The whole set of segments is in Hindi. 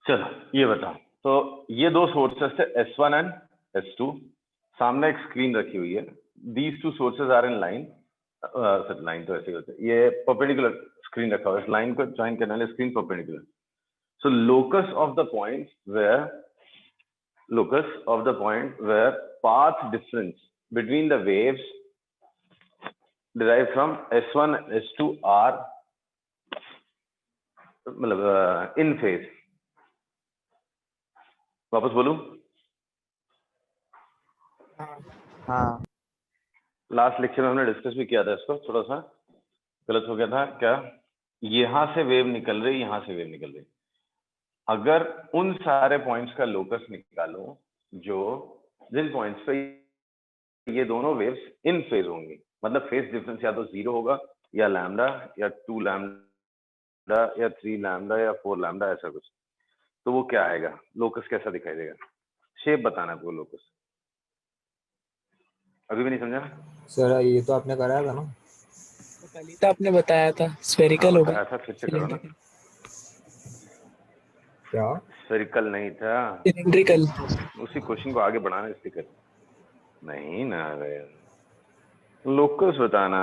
चलो ये बताओ, तो ये दो सोर्सेस थे S1 एंड S2, सामने एक स्क्रीन रखी हुई है। These two sources are in line, line तो ऐसे ही होते हैं, ये परपेंडिकुलर स्क्रीन रखा हुआ है, इस लाइन को ज्वाइन करने वाले screen perpendicular. So locus of the point where path difference between the waves derived from S1 S2 are मतलब इन फेज। वापस बोलूं? हाँ लास्ट लेक्चर में हमने डिस्कस भी किया था इसको, थोड़ा सा गलत हो गया था क्या? यहां से वेव निकल रही, यहां से वेव निकल रही। अगर उन सारे पॉइंट्स का लोकस निकालो जो जिन पॉइंट्स पे ये दोनों वेव्स इन फेज होंगी, मतलब फेज डिफरेंस या तो 0 होगा या लैम्डा या 2 लैम्डा या 3 लैम्डा या 4 लैम्डा, ऐसा कुछ, तो वो क्या आएगा? लोकस कैसा दिखाई देगा? शेप बताना है आपको लोकस। अभी भी नहीं समझा सर? ये तो आपने कराया था ना? कल ही तो आपने बताया था स्फेरिकल होगा। बताया था, फिर से करो ना। क्या? स्फेरिकल नहीं था, सिलिंड्रिकल। उसी क्वेश्चन को आगे बढ़ाना स्टिकर नहीं ना, लोकस बताना।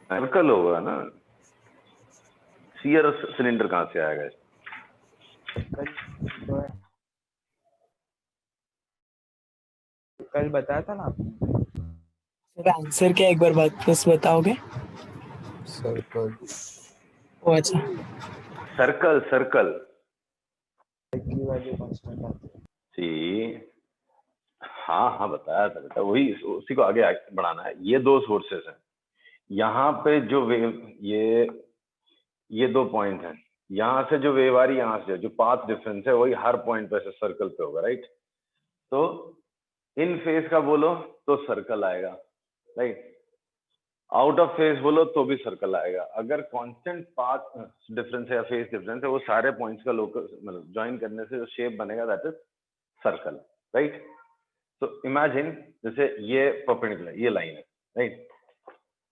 सर्कल होगा ना, स्फीयर सिलेंडर कहां से आएगा? कल बताया था ना आपने। सर आंसर क्या एक बार बस बताओगे? सर्कल। ओ अच्छा, सर्कल सर्कल की वैल्यू कांस्टेंट आती है। जी हाँ हाँ बताया था बेटा, वही उसी को आगे बढ़ाना है। ये दो सोर्सेस हैं, यहाँ पे जो वेव, ये दो पॉइंट हैं, यहाँ से जो वेव आ रही है, यहाँ से जो पाथ डिफरेंस है वही हर पॉइंट पे से सर्कल पे होगा, राइट? तो इन फेज का बोलो तो सर्कल आएगा, राइट? आउट ऑफ फेज बोलो तो भी सर्कल आएगा। अगर कांस्टेंट पाथ डिफरेंस है या फेज डिफरेंस है, वो सारे पॉइंट्स का लोकस मतलब ज्वाइन करने से जो शेप बनेगा दैट इज सर्कल, राइट? तो इमेजिन जैसे ये परपेंडिकुलर ये लाइन है, राइट?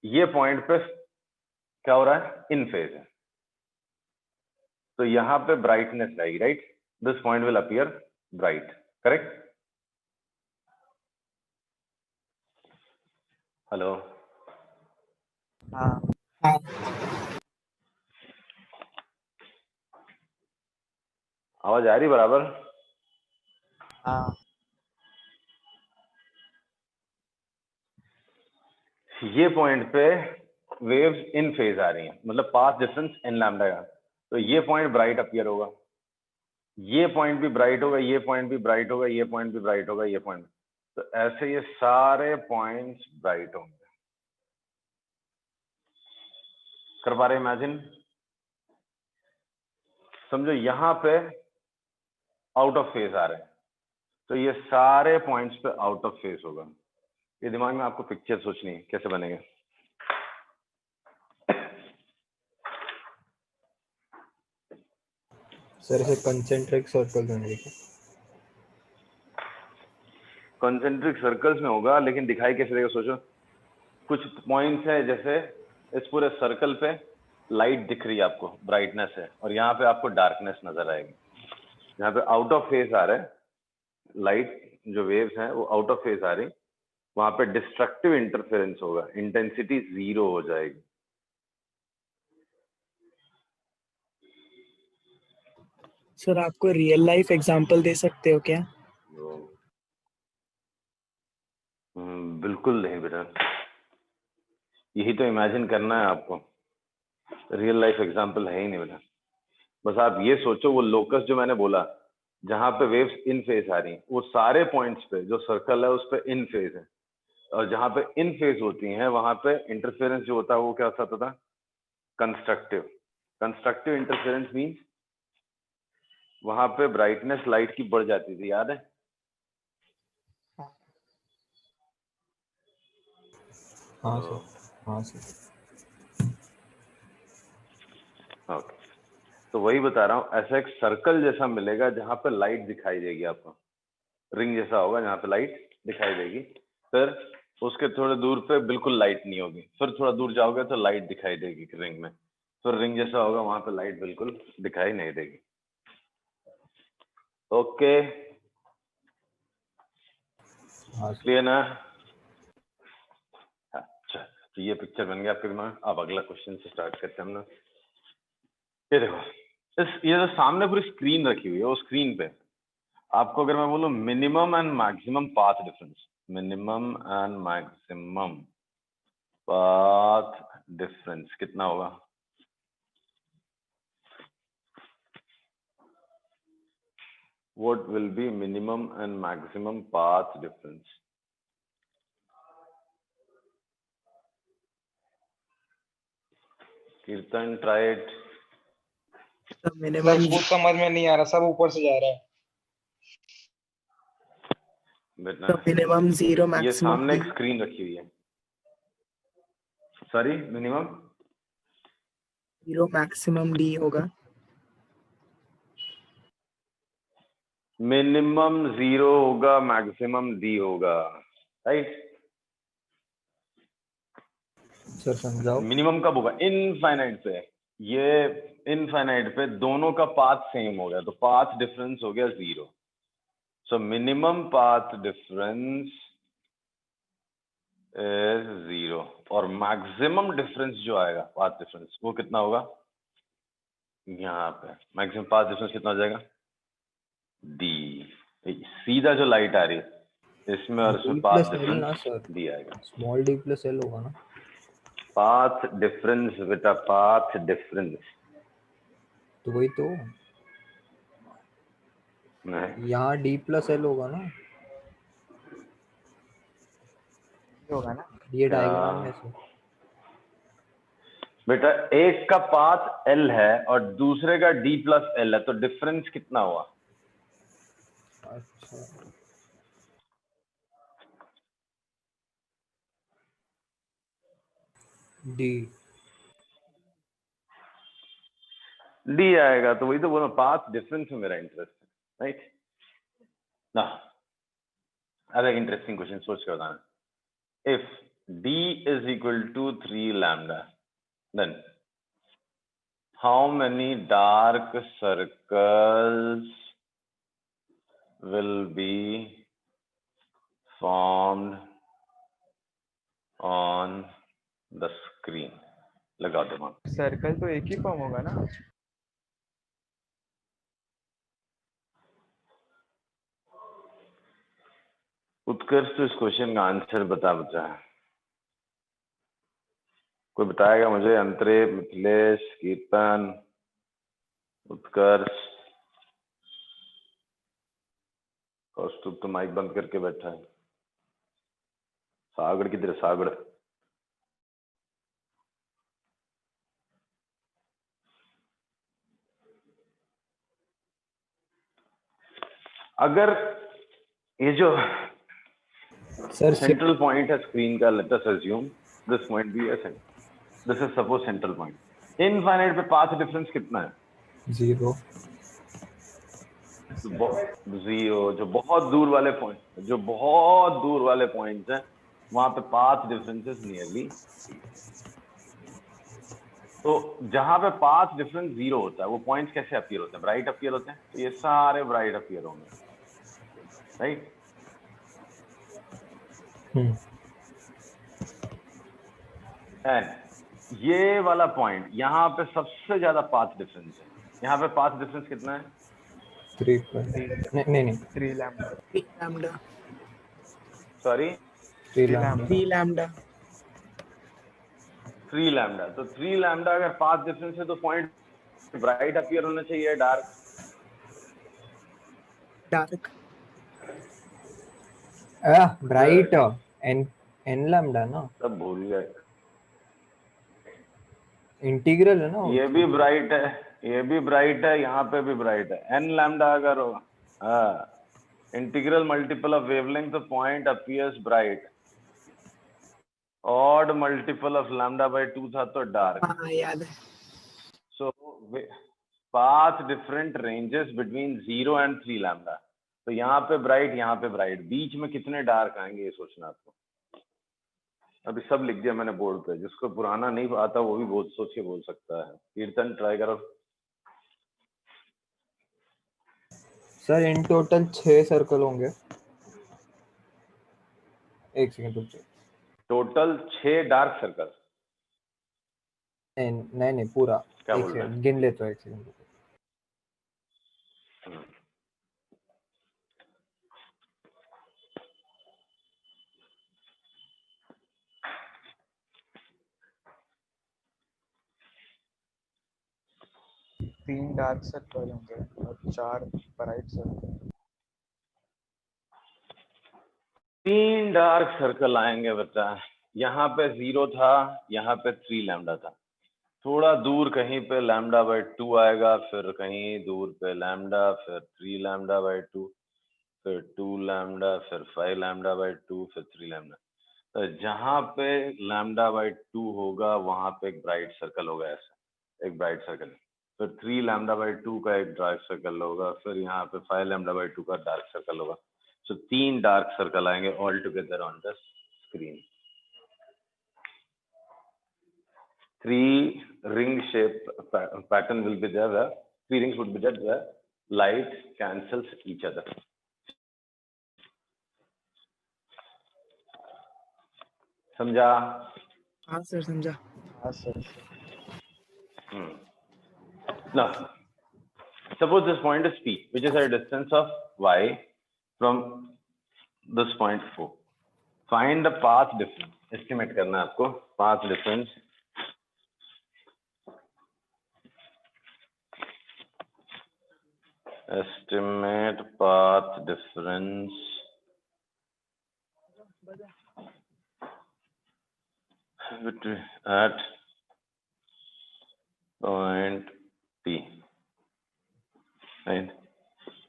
ये पॉइंट पे क्या हो रहा है? इन फेज है, तो यहाँ पे ब्राइटनेस आएगी, right? This point will appear bright, correct? Hello, हाँ हाँ आवाज आ रही बराबर? हाँ ये पॉइंट पे वेव्स इन फेज आ रही हैं, मतलब पाथ डिफरेंस इन लैम्डा का, तो ये पॉइंट ब्राइट अपीयर होगा, ये पॉइंट भी ब्राइट होगा, ये पॉइंट भी ब्राइट होगा, ये पॉइंट भी ब्राइट होगा, ये पॉइंट, तो ऐसे ये सारे पॉइंट्स ब्राइट होंगे। कर पा रहे इमेजिन? समझो यहाँ पे आउट ऑफ फेज आ रहे हैं, तो ये सारे पॉइंट्स पे आउट ऑफ फेज होगा। ये दिमाग में आपको पिक्चर सोचनी है कैसे बनेगा। सर इसे कंसेंट्रिक सर्कल बनेगी क्या? कंसेंट्रिक सर्कल्स में होगा, लेकिन दिखाई कैसे देगा? सोचो, कुछ पॉइंट्स है, जैसे इस पूरे सर्कल पे लाइट दिख रही है आपको, ब्राइटनेस है, और यहाँ पे आपको डार्कनेस नजर आएगी। यहाँ पे आउट ऑफ फेज आ रहा है, लाइट जो वेव्स हैं वो आउट ऑफ फेज आ रही, वहां पे डिस्ट्रक्टिव इंटरफेरेंस होगा, इंटेंसिटी 0 हो जाएगी। सर आपको रियल लाइफ एग्जांपल दे सकते हो क्या? बिल्कुल नहीं बेटा, यही तो इमेजिन करना है आपको, रियल लाइफ एग्जांपल है ही नहीं बेटा। बस आप ये सोचो, वो लोकस जो मैंने बोला, जहां पे वेव्स इन फेज आ रही हैं, वो सारे पॉइंट्स पे जो सर्कल है उस पे इन फेज है, और जहां पे इन फेज होती हैं वहां पे इंटरफेरेंस जो होता है वो क्या होता था? कंस्ट्रक्टिव। कंस्ट्रक्टिव इंटरफेरेंस मीन्स वहां पे ब्राइटनेस लाइट की बढ़ जाती थी, याद है? हाँ सर, हाँ सर। ओके, तो वही बता रहा हूँ, ऐसा एक सर्कल जैसा मिलेगा जहां पे लाइट दिखाई देगी आपको, रिंग जैसा होगा जहां पे लाइट दिखाई देगी, फिर उसके थोड़े दूर पे बिल्कुल लाइट नहीं होगी, फिर थोड़ा दूर जाओगे तो लाइट दिखाई देगी रिंग में। तो रिंग जैसा होगा, वहां पे लाइट बिल्कुल दिखाई नहीं देगी। ओके, हाँ सर। क्लियर ना? अच्छा, तो ये पिक्चर बन गया आपके दिमाग। अब अगला क्वेश्चन से स्टार्ट करते हैं हम लोग। ये देखो, ये जो सामने पूरी स्क्रीन रखी हुई है, वो स्क्रीन पे आपको अगर मैं बोलूं minimum and maximum path difference, minimum and maximum path difference कितना होगा? What will be minimum and maximum path difference? Kirtan, try it. The sir minimum कुछ समझ में नहीं आ रहा, सब ऊपर से जा रहा है। बेटा, zero ये maximum सामने एक D. स्क्रीन रखी हुई है। सॉरी, मिनिमम 0 maximum D होगा। मिनिमम 0 होगा, मैक्सिमम D होगा, राइट? सर समझाओ। मिनिमम कब होगा? इनफाइनाइट पे। ये इनफाइनाइट पे दोनों का पाथ सेम हो गया, तो पाथ डिफरेंस हो गया 0। So minimum path difference is 0 और मैक्सिमम डिफरेंस जो आएगा पाथ डिफरेंस, वो कितना होगा? यहाँ पे मैक्सिमम पाथ डिफरेंस कितना हो जाएगा? D। सीधा जो लाइट आ रही है इसमें और इसमें D पाथ प्लस एल ना डिफरेंस सर, D आएगा। स्मॉल d प्लस एल होगा ना। पाथ डिफरेंस बेटा, पाथ डिफरेंस तो वही तो, नहीं, यहाँ d प्लस एल होगा ना, ये होगा ना। ये क्या? डायग्राम में से। बेटा एक का पाथ L है और दूसरे का D प्लस L है, तो डिफरेंस कितना हुआ? अच्छा, d। D आएगा। तो वही तो बोला, पाथ डिफरेंस में मेरा इंटरेस्ट है, राइट ना? अब एक इंटरेस्टिंग क्वेश्चन सोच के बताना। If D is equal to 3 lambda, then how many dark circles will be formed on the screen? लगा दो। सर्कल तो एक ही फॉर्म होगा ना। उत्कर्ष तो इस क्वेश्चन का आंसर बता है। कोई बताएगा मुझे? अंतरे, मिथिलेश, कीर्तन, उत्कर्ष। कौस्तुभ तो माइक बंद करके बैठा है। सागड़ किधर? सागड़ अगर ये जो सर सेंट्रल पॉइंट है स्क्रीन का, let us assume this point be S, this is suppose central point, infinite पे पाथ डिफरेंस कितना है? 0। 0। जो बहुत दूर वाले पॉइंट हैं वहां पे पाथ डिफरेंसेस नियरली। तो जहां पे पाथ डिफरेंस 0 होता है वो पॉइंट्स कैसे अपीयर होते हैं? ब्राइट अपीयर होते हैं। तो ये सारे ब्राइट अपीयर होंगे, राइट? एंड ये वाला पॉइंट यहाँ पे सबसे ज्यादा पाथ डिफरेंस है। यहाँ पे पाथ डिफरेंस कितना है? 3 नहीं 3 lambda. 3 lambda. Sorry, 3 lambda. 3 lambda. 3 lambda. तो 3 लैम्डा अगर पाथ डिफरेंस है तो पॉइंट ब्राइट अपीयर होना चाहिए, dark? Dark. Bright n lambda ना, तब भूल गए। इंटीग्रल है ना ये भी ब्राइट है, ये भी ब्राइट है, यहाँ पे भी ब्राइट है। n लैम्डा अगर होगा, हाँ, इंटीग्रल मल्टीपल ऑफ वेवलेंथ, तो point appears bright. Odd multiple of lambda by 2 था तो डार्क। हाँ याद है। So path different ranges between 0 and 3 lambda. तो यहाँ पे ब्राइट, यहाँ पे ब्राइट, बीच में कितने डार्क आएंगे ये सोचना आपको। अभी सब लिख दिया मैंने बोर्ड पे, जिसको पुराना नहीं आता वो भी बहुत सोच के बोल सकता है। कीर्तन ट्राई करो। सर इन टोटल 6 सर्कल होंगे। एक सेकंड रुक जाओ। Total 6 dark circle. नहीं नहीं पूरा। क्या एक बोल रहे सेकंड गिन लेता हूँ, एक सेकंड। हैं? 3 डार्क सर्कल होंगे और 4 ब्राइट सर्कल। 3 डार्क सर्कल आएंगे बच्चा। यहाँ पे 0 था, यहाँ पे 3 लैम्डा था। थोड़ा दूर कहीं पे लैम्डा बाई 2 आएगा, फिर कहीं दूर पे लैम्डा, फिर 3 लैम्डा बाई 2, फिर 2 लैम्डा, फिर 5 लैम्डा बाई 2, फिर 3 लैम्डा। तो जहाँ पे लैम्डा बाई 2 होगा वहां पे एक ब्राइट सर्कल होगा, ऐसा एक ब्राइट सर्कल। फिर 3 लैम्डा बाई 2 का एक डार्क सर्कल होगा, फिर यहाँ पे 5 लैम्डा बाई 2 का डार्क सर्कल होगा। सो 3 डार्क सर्कल आएंगे all together on the screen. 3 ring shape pattern will be there where 3 rings would be there where light cancels each other. समझा? हाँ सर समझा। हाँ sir. Now, suppose this point is P, which is a distance of y from this point O. Find the path difference. Estimate करना है आपको path difference. Estimate path difference at point P. Right?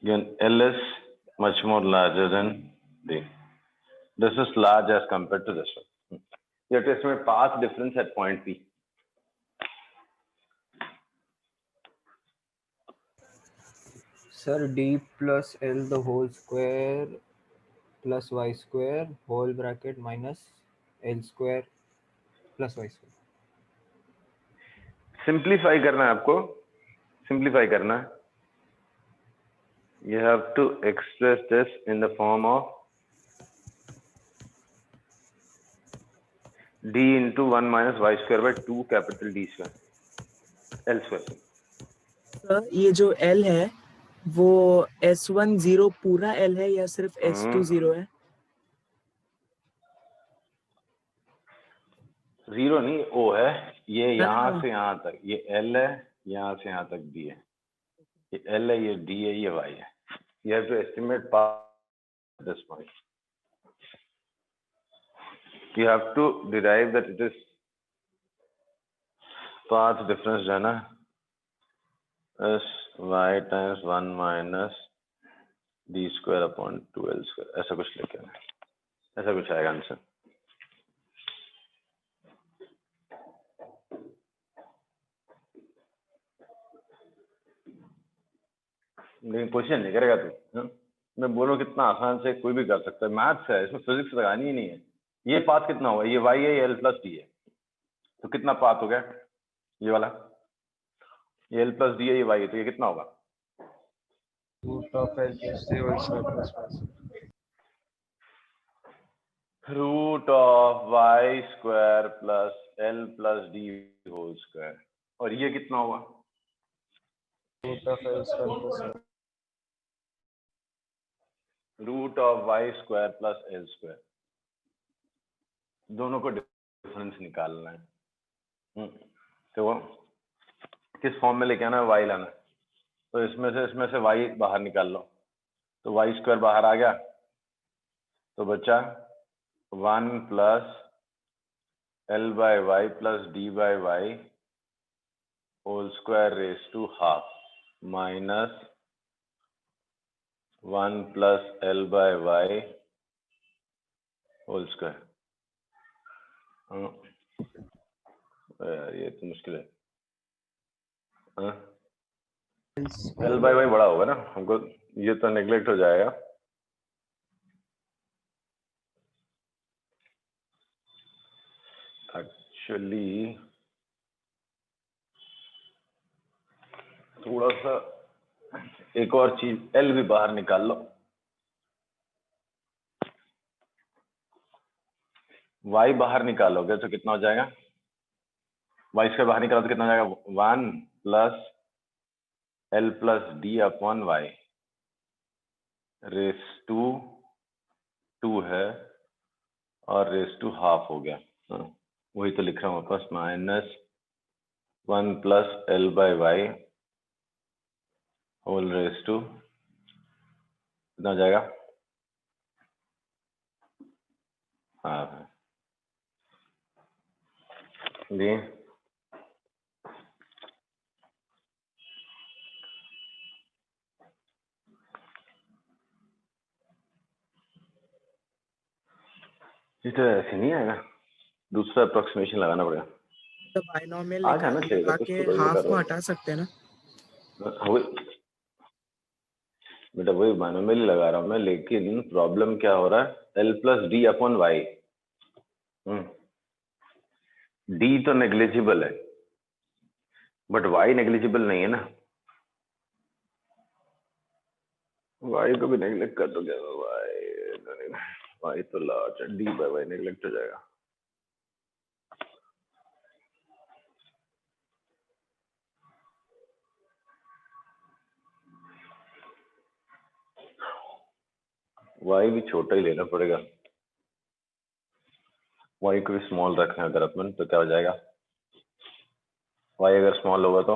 Again, L is much more larger than D. This is large as compared to this one. You have to estimate path difference at point P. Sir d plus l the whole square plus y square whole bracket minus l square plus y square. Simplify करना है आपको, simplify करना है. You have to express this in the form of d into 1 minus y square by 2 capital D square, L square. Sir ये जो L है वो S1 0 पूरा L है या सिर्फ S2 0 है? 0 नहीं, O है. ये ना, यहाँ ना। से यहाँ तक, ये L है, यहाँ से यहाँ तक D है. ये L है, ये D है, ये Y है. You have to estimate path at this point. You have to derive that it is path difference जो है ना, is y times 1 minus d square upon 2l square. ऐसा कुछ लिखे ना, ऐसा कुछ आएगा आंसर. लेकिन क्वेश्चन नहीं करेगा तू. मैं बोलूँ कितना आसान से कोई भी कर सकता है. मैथ्स है, इसमें फिजिक्स लगानी ही नहीं है. ये पाथ कितना हुआ? ये y है, ये l प्लस डी है. तो कितना पाथ हो गया? ये वाला ये l प्लस डी है, ये y है, तो ये कितना होगा? Root of L plus D whole square plus y। Root of y square plus l plus D whole square. और ये कितना होगा? Root of L square plus root of y square plus l square. दोनों को डिफरेंस निकालना है. तो किस फॉर्म में लेके आना है? y लाना है. तो इसमें से y बाहर निकाल लो, तो y स्क्वायर बाहर आ गया, तो बचा 1 plus l by y plus d by y whole square raise to half minus 1 plus l by y whole square. यार ये तो मुश्किल है. l बाय y बड़ा होगा ना, हमको ये तो नेग्लेक्ट हो जाएगा. एक्चुअली थोड़ा सा एक और चीज, एल भी बाहर निकाल लो। वाई बाहर निकालोगे तो कितना हो जाएगा? वाई स्क्वायर बाहर निकालो तो कितना हो जाएगा? 1 plus L plus D upon Y raise to 2 है और रेस टू हाफ हो गया। हाँ, वही तो लिख रहा हूँ वापस, minus 1 plus L by Y whole raise to कितना हो जाएगा? हाँ जी, ये तो ऐसे नहीं आएगा, दूसरा अप्रोक्सीमेशन लगाना पड़ेगा। तो बाइनोमियल आ जाना चाहिए था, लगा कुछ के तो हाफ कर को रहा हटा सकते हैं ना। वही बेटा, वही बाइनोमियल ही लगा रहा हूँ मैं, लेकिन प्रॉब्लम क्या हो रहा है? L plus D upon Y. D तो नेग्लिजिबल है बट वाई नेग्लिजिबल नहीं है ना। वाई को भी नेग्लेक्ट कर दो क्या? वाई तो लार्ज है, डी बाय वाई नेग्लेक्ट हो जाएगा। वाई भी छोटा ही लेना पड़ेगा। वाई को भी स्मॉल रखना है अगर अपन, तो क्या हो जाएगा? वाई अगर स्मॉल होगा तो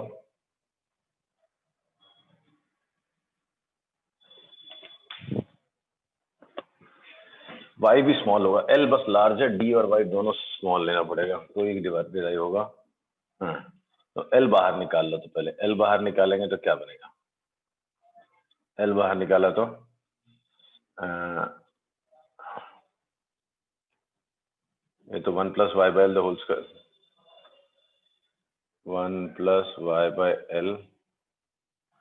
वाई भी स्मॉल होगा। एल बस लार्ज है, डी और वाई दोनों स्मॉल लेना पड़ेगा, तो एक डिवाइड होगा। हाँ, तो एल बाहर निकाल लो। तो पहले एल बाहर निकालेंगे तो क्या बनेगा? एल बाहर निकाला तो ये तो 1 plus Y by L the whole square, 1 plus Y by L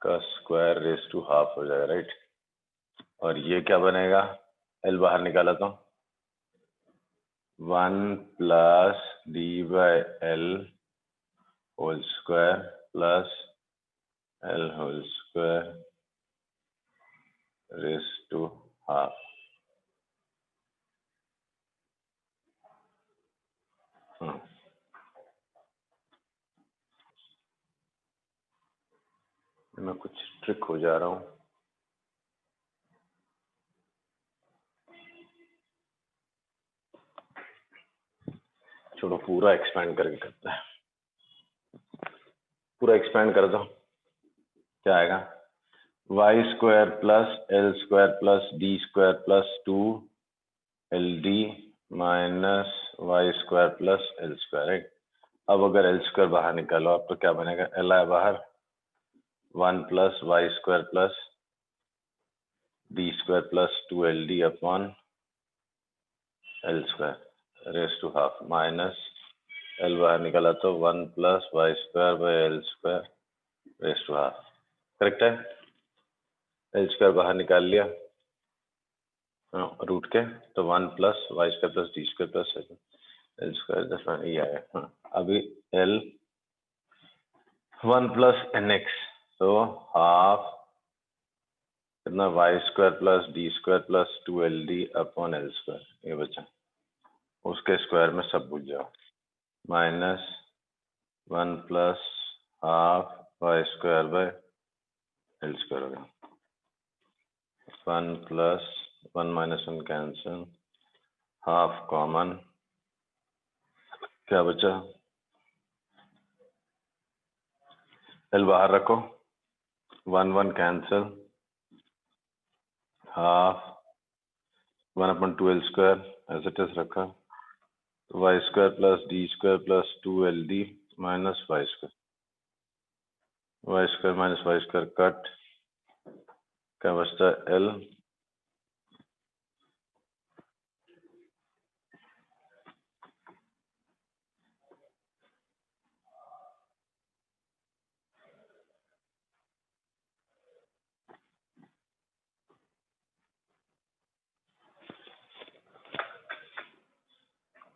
का स्क्वायर रेस टू हाफ हो जाएगा, राइट। और ये क्या बनेगा? एल बाहर निकाला तो 1 plus D by L whole square plus L whole square raise to half. मैं कुछ ट्रिक हो जा रहा हूँ। छोड़ो, पूरा एक्सपैंड करके करते हैं। पूरा एक्सपैंड कर दो, क्या आएगा? Y square plus L square plus D square plus 2 L D minus Y square plus L square, right. अब अगर एल स्क्वायर बाहर निकालो आप तो क्या बनेगा? एल आया बाहर, 1 plus Y square plus D square plus 2 L D upon L square raise to half minus L बाहर निकाला तो 1 plus Y square by L square raise to half. Correct है? एल स्क्वायर बाहर निकाल लिया रूट के, तो 1 plus Y square plus D square plus L square ये आया। हाँ, अभी एल 1 प्लस एन एक्स, तो हाफ कितना? Y square plus D square plus 2 L D upon L square, ये बचा। उसके स्क्वायर में सब भूल जाओ, minus 1 plus half Y square by L square हो गया। 1 plus 1 minus 1 cancel, half common, क्या बचा? एल बाहर रखो, 1 1 cancel, half 1 upon 2 L square as it is रखा, Y square plus D square plus 2 L D minus Y square minus Y square cut, क्या बचता है? एल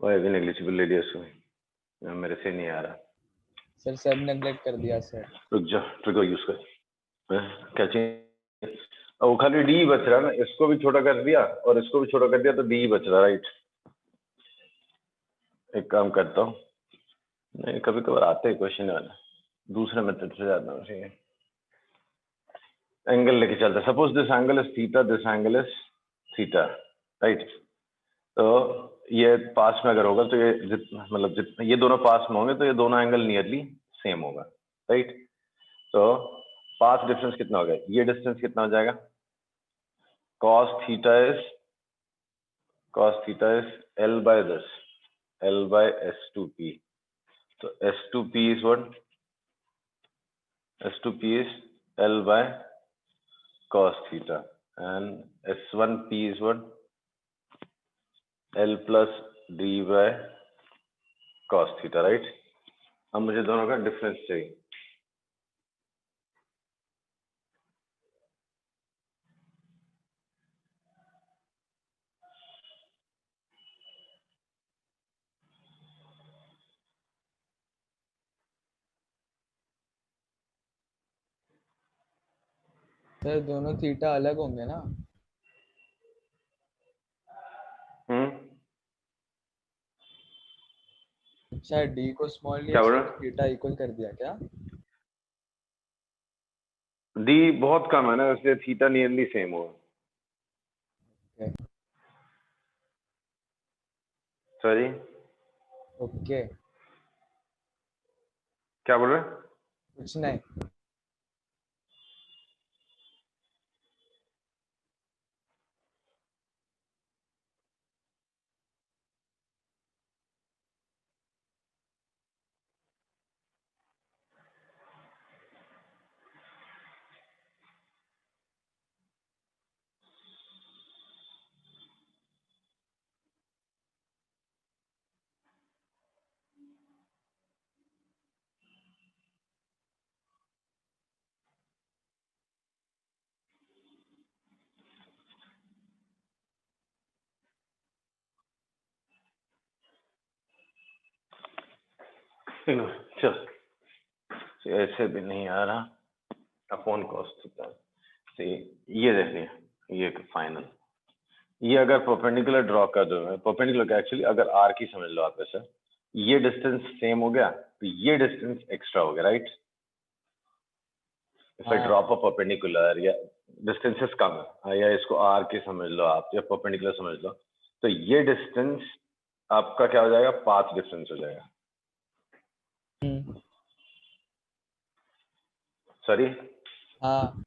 वाई भी नेग्लिजिबल ले लिया इसमें। मेरे से नहीं आ रहा। सर सब नेगलेक्ट कर दिया सर। रुक जा, ट्रिगर यूज कर। क्या चाहिए? वो खाली डी बच रहा है ना, इसको भी छोटा कर दिया और इसको भी छोटा कर दिया तो डी बच रहा, राइट। एक काम करता हूँ, नहीं कभी कभार आते हैं क्वेश्चन वाला, दूसरे मेथड से जाता हूँ। एंगल लेके चलते, suppose this angle is theta, this angle is theta, right. तो ये पास में अगर होगा तो ये मतलब ये दोनों पास में होंगे तो ये दोनों एंगल नियरली सेम होगा, राइट। तो पाथ डिफरेंस कितना हो गया, ये डिस्टेंस कितना हो जाएगा, cos theta is L by this, L by S2P. So S2P is what? S2P is L by cos theta, and S1P is what? L plus D by cos theta, right? अब मुझे दोनों का डिफरेंस चाहिए। सर दोनों थीटा अलग होंगे ना? अच्छा, डी को स्मॉल लिया, क्या बोल रहे हो? थीटा इक्वल कर दिया क्या? डी बहुत कम है ना, इसलिए थीटा नियरली सेम होगा। सॉरी, ओके, क्या बोल रहे हैं? कुछ नहीं। चल, ऐसे भी नहीं आ रहा, अपॉन कॉस थीटा से ये देखिए, ये फाइनल, ये अगर परपेंडिकुलर ड्रॉ कर दो, परपेंडिकुलर का एक्चुअली अगर आर की समझ लो आप ऐसा, ये डिस्टेंस सेम हो गया तो ये डिस्टेंस एक्स्ट्रा हो गया, right. If I drop a perpendicular या डिस्टेंसेस कम है, या इसको आर की समझ लो आप या परपेंडिकुलर समझ लो, तो ये डिस्टेंस आपका क्या हो जाएगा, पाथ डिफरेंस हो जाएगा। सॉरी, हाँ,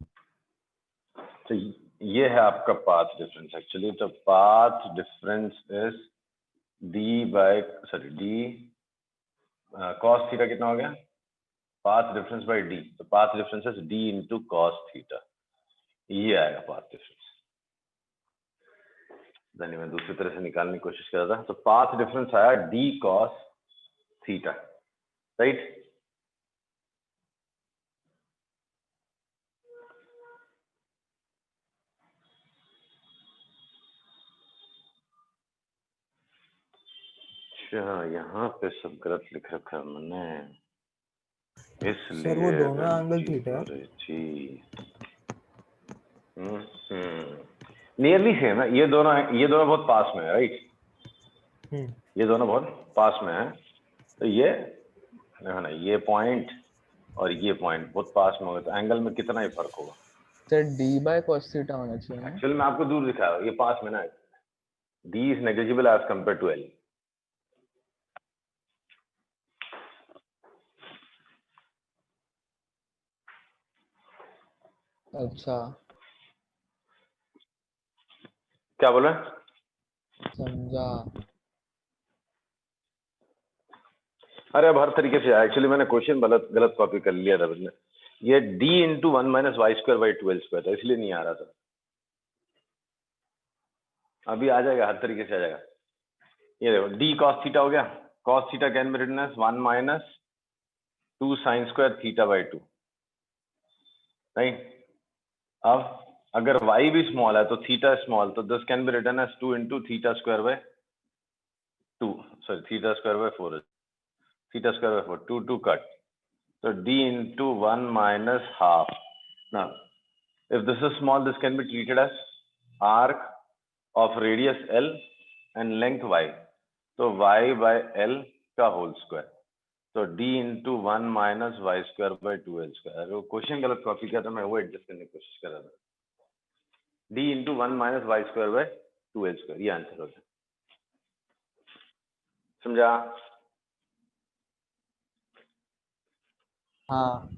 तो ये है आपका पाथ डिफरेंस एक्चुअली। तो path difference is D by D cos theta कितना हो गया, पाथ डिफरेंस बाय डी, तो path difference is D into cos theta, ये आएगा पाथ डिफरेंस। यानी मैं दूसरी तरह से निकालने की कोशिश कर रहा था, तो पाथ डिफरेंस आया डी कॉस थीटा, राइट। अच्छा, यहाँ पे सब गलत लिख रखा है मैंने, इसलिए सर वो दोनों एंगल थीटा है। नियरली सेम है, ये दोनों बहुत पास में है, राइट। ये दोनों बहुत पास में है, तो ये है ना, ये पॉइंट और ये पॉइंट बहुत पास में होगा, तो एंगल में कितना ही फर्क होगा। Sir D by cos theta होना चाहिए ना? एक्चुअली मैं आपको दूर दिखाया, ये पास में ना, D is negligible as compare to L. अच्छा, क्या बोल रहे हैं? समझा। अरे अब हर तरीके से आया, एक्चुअली मैंने क्वेश्चन गलत कॉपी कर लिया था मैंने, ये d into 1 minus Y square by 12 था, इसलिए नहीं आ रहा था। अभी आ जाएगा, हर तरीके से आ जाएगा। ये देखो, d cos थीटा हो गया, cos theta can be written as 1 minus 2 sine square theta by 2, right. अब अगर y भी स्मॉल है तो थीटा स्मॉल, तो this can be written as 2 into theta square by 2, sorry theta square by 4। theta square by 4, 2 cut. So d into 1 minus half. Now, if this is small, this can be treated as arc of radius L and length y. So y by L का whole square. So d into 1 minus y square by 2L square. अरे वो क्वेश्चन गलत कॉपी किया था, मैं वो एडजस्ट करने की कोशिश कर रहा था. d into 1 minus y square by 2L square, ये आंसर हो गया. समझा? हाँ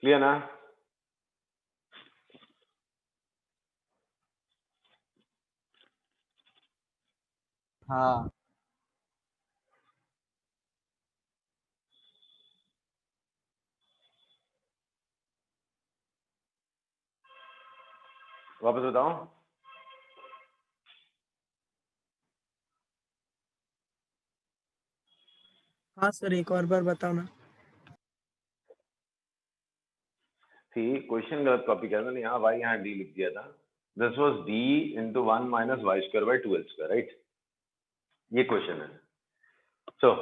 क्लियर ना? हाँ वापस बताऊं? हाँ सर, एक और बार बताओ ना. थी क्वेश्चन गलत कॉपी किया था, यहाँ y यहाँ d लिख दिया था. This was d into 1 minus y square by 2L square, right? ये क्वेश्चन है. सो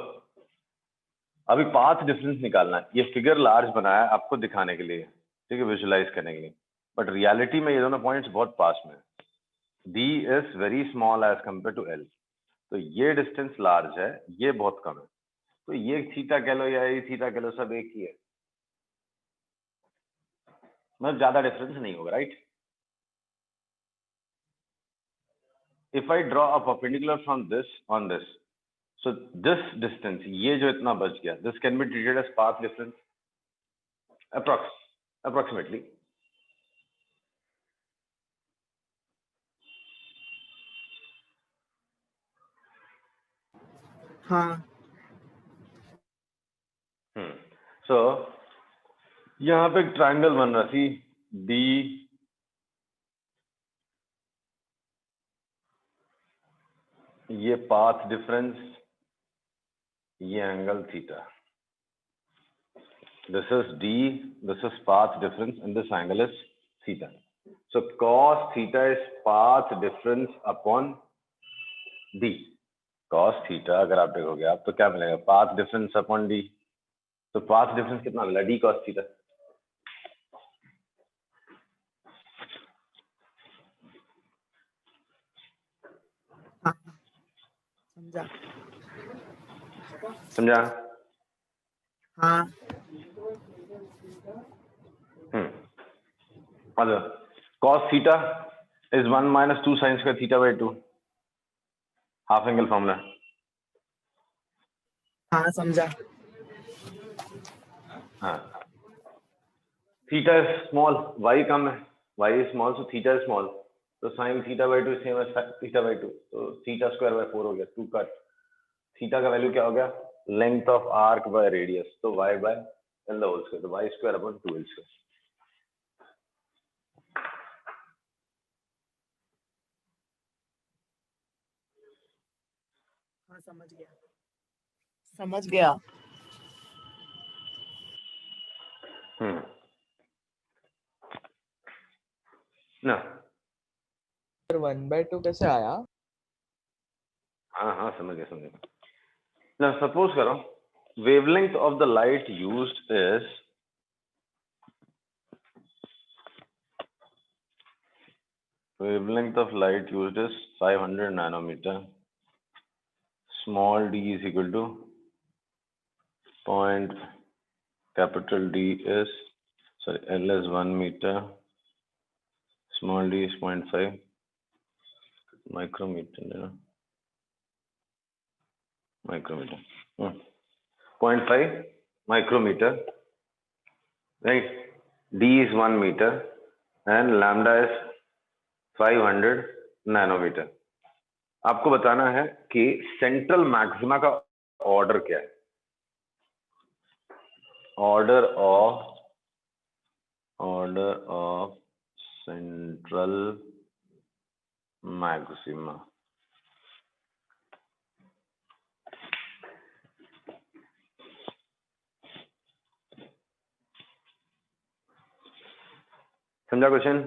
अभी पाथ डिफरेंस निकालना है. ये फिगर लार्ज बनाया है आपको दिखाने के लिए, ठीक है, विजुलाइज करने के लिए, बट रियलिटी में ये दोनों पॉइंट्स बहुत पास में है. d is very small as compare to l. तो ये डिस्टेंस लार्ज है, ये बहुत कम है. तो ये थीटा कह लो या ये थीटा कह लो, सब एक ही है, मतलब ज्यादा डिफरेंस नहीं होगा, right? If I draw a perpendicular from this on this, so this distance, ये जो इतना बच गया, this can be treated as path difference approximately. हाँ. सो यहाँ पे एक ट्रायंगल बन रहा थी डी, ये पाथ डिफरेंस, ये angle theta. This is D, this is path difference and this angle is theta. So cos theta is path difference upon D. cos theta अगर आप देखोगे आप तो क्या मिलेगा? Path difference upon D. तो पाथ डिफरेंस कितना मिला? D cos theta. हाँ समझा. समझा? हाँ. अच्छा, cos theta is 1 minus 2 sin square theta by 2, half angle formula. हाँ समझा. हाँ, थीटा इज स्मॉल, y कम है, y is small, so theta is small. तो sin theta by 2 same as theta by 2, तो थीटा स्क्वायर by 4 हो गया. 2 कट. थीटा का वैल्यू क्या हो गया? Length of arc by radius, तो y by l the whole square, तो y square upon 2l square. हाँ समझ गया. समझ गया. ना? फिर 1/2 कैसे आया? हाँ हाँ समझ गया, समझ गया. ना सपोज करो wavelength of the light used is wavelength of light used is 500 nanometer. Small d is equal to point, capital D is, sorry, L is 1 meter, small d is 0.5 micrometer, you know, micrometer. 0.5 micrometer, right? D is 1 meter and lambda is 500 nanometer. आपको बताना है कि सेंट्रल मैक्सिमा का ऑर्डर क्या है. Order of central maxima. समझा क्वेश्चन?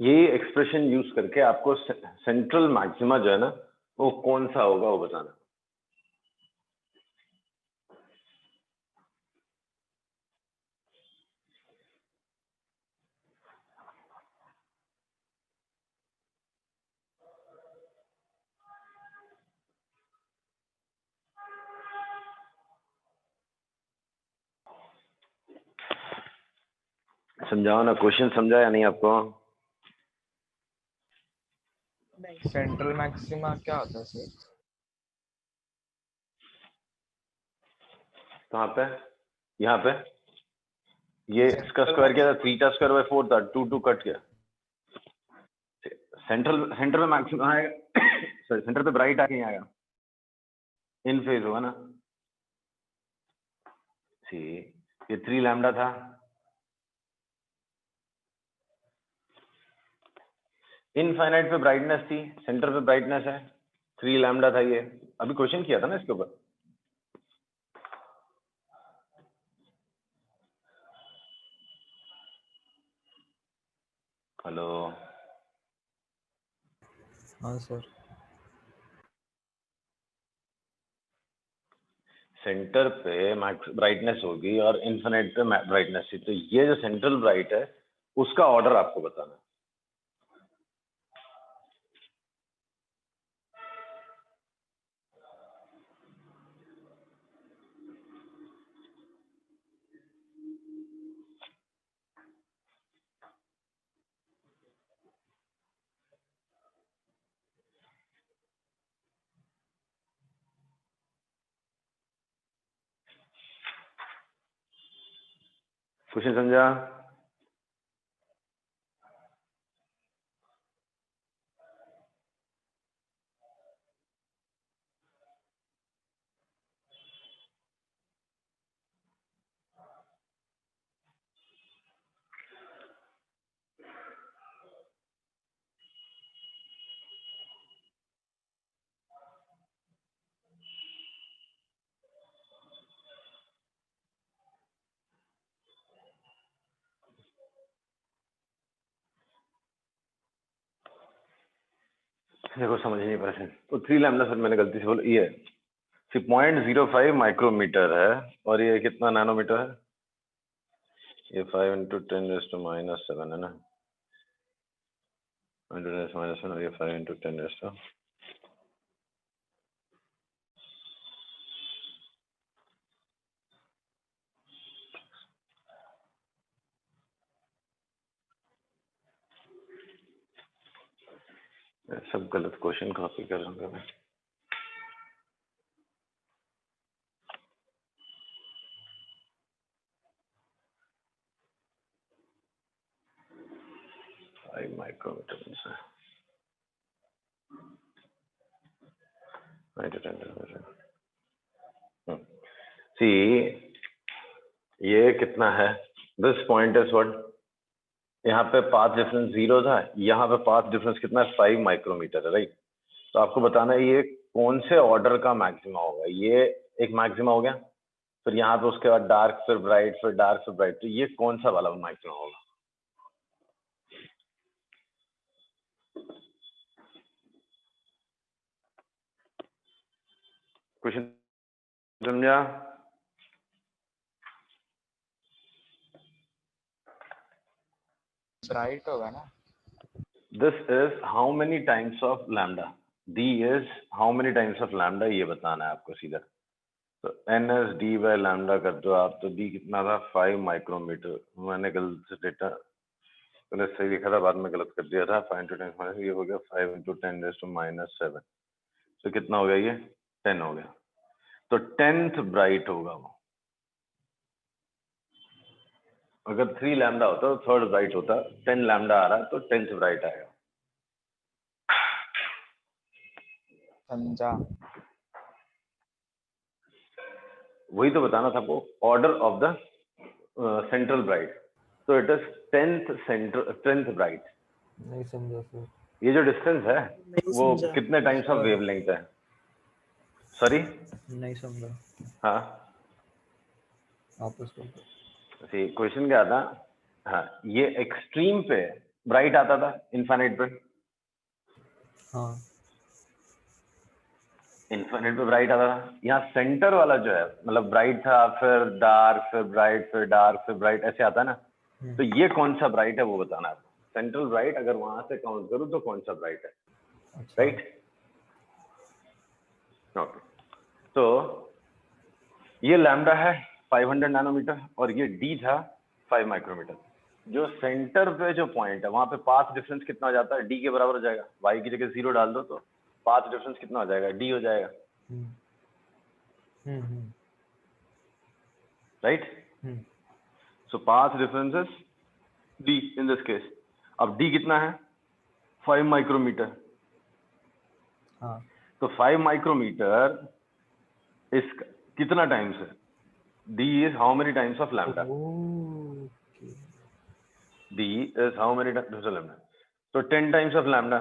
यही एक्सप्रेशन यूज करके आपको सेंट्रल मैक्सिमा जो है ना वो कौन सा होगा वो बताना। समझाओ ना, क्वेश्चन समझा या नहीं आपको? नहीं सेंट्रल मैक्सिमा क्या होता है सर? कहाँ पे? यहाँ पे ये इसका स्क्वायर क्या था, थीटा स्क्वायर बाय 4 था, 2 कट गया। सेंटर में मैक्सिमम आएगा सॉरी सेंटर पे ब्राइट आके आएगा, इन फेज होगा ना। सी ये 3 लैम्डा था, इनफाइनाइट पे ब्राइटनेस थी, सेंटर पे ब्राइटनेस है, 3 लैम्डा था। ये अभी क्वेश्चन किया था ना इसके ऊपर। हेलो हाँ सर। सेंटर पे मैक्स ब्राइटनेस होगी और इनफाइनाइट पे ब्राइटनेस थी, तो ये जो सेंट्रल ब्राइट है उसका ऑर्डर आपको बताना है। क्वेश्चन समझा? देखो समझ नहीं पा रहे तो 3 लैम्डा सर मैंने गलती से बोला, ये 0.05 माइक्रोमीटर है और ये कितना नैनोमीटर है? ये 5 × 10⁻⁻7 है ना, 10⁻⁻7 और ये 5 × 10⁻। सब गलत क्वेश्चन कॉपी कर रहा हूँ मैं। माइक्रोमीटर से 5 × 10⁻⁻7। सी ये कितना है? This point is what? यहाँ पे पाथ डिफरेंस 0 था, यहाँ पे पाथ डिफरेंस कितना है? 5 माइक्रोमीटर है, राइट। तो आपको बताना है ये कौन से ऑर्डर का मैक्सिमा होगा। ये एक मैक्सिमा हो गया, फिर यहाँ पे उसके बाद डार्क फिर ब्राइट फिर डार्क फिर ब्राइट, तो ये कौन सा वाला मैक्सिमा होगा? क्वेश्चन समझा? ब्राइट होगा ना। This is how many times of lambda, D is how many times of lambda, ये बताना है आपको सीधा। तो N S D by lambda कर दो आप, तो डी कितना था? 5 माइक्रोमीटर। मैंने गलत से डेटा पहले सही लिखा था, बाद में गलत कर दिया था। 5 × 10⁻, ये हो गया 5 × 10⁻⁷। तो कितना हो गया? ये 10 हो गया। तो 10th ब्राइट होगा वो। अगर 3 लैम्डा होता तो 3rd ब्राइट होता, 10 लैम्डा आ रहा तो 10th ब्राइट आएगा। समझा। वही तो बताना था आपको, order of the central bright. तो इट इज 10th ब्राइट। नहीं समझा सर। ये जो डिस्टेंस है नहीं वो समझा। कितने टाइम्स ऑफ वेवलेंथ है? सॉरी नहीं समझा। हाँ वापस बोलो। क्वेश्चन क्या था? हाँ ये एक्सट्रीम पे ब्राइट आता था इनफाइनाइट पे, हाँ इनफाइनाइट पे ब्राइट आता था। यहाँ सेंटर वाला जो है मतलब ब्राइट था, फिर डार्क, फिर ब्राइट, फिर डार्क, फिर ब्राइट, ऐसे आता है ना। तो ये कौन सा ब्राइट है वो बताना है। सेंट्रल ब्राइट अगर वहां से काउंट करूँ तो कौन सा ब्राइट है, अच्छा राइट? ओके, तो ये लैम्डा है 500 नैनोमीटर और ये डी था 5 माइक्रोमीटर। जो सेंटर पे जो पॉइंट है वहां पे पाथ डिफरेंस कितना हो जाता है, डी के बराबर हो जाएगा। वाई की जगह 0 डाल दो तो पाथ डिफरेंस कितना हो जाएगा, डी हो जाएगा, right? So path difference is D in this case. अब डी कितना है, 5 माइक्रोमीटर। हाँ तो 5 माइक्रोमीटर इस कितना टाइम्स है, D is how many times of lambda, okay D is how many times of lambda. तो 10 टाइम्स ऑफ लैम्डा,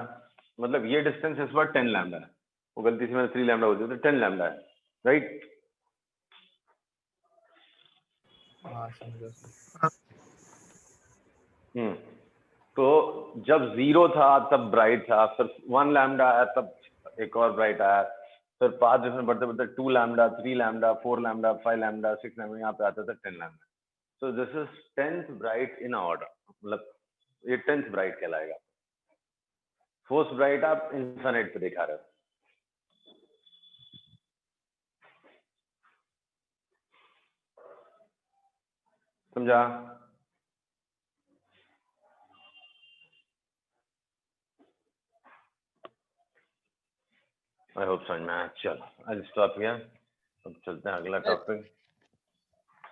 मतलब ये डिस्टेंस इस बार 10 लैम्डा है। वो गलती से मैंने 3 लैम्डा बोल दिया, तो 10 लैम्डा है, राइट? हाँ समझा सर। तो जब 0 था तब ब्राइट था, फिर 1 लैम्डा आया तब एक और ब्राइट आया, फिर पाथ डिफरेंस बढ़ते बढ़ते 2 lambda, 3 lambda, 4 lambda, 5 lambda, 6 lambda, यहाँ पे आता था 10 lambda. So this is 10th bright in order, मतलब ये 10th ब्राइट कहलाएगा। फोर्थ ब्राइट आप इन्फिनिट पे दिखा रहे हो। समझा? आई होप समझ में आया। चलो आई स्टॉप हियर, अब चलते हैं अगला टॉपिक।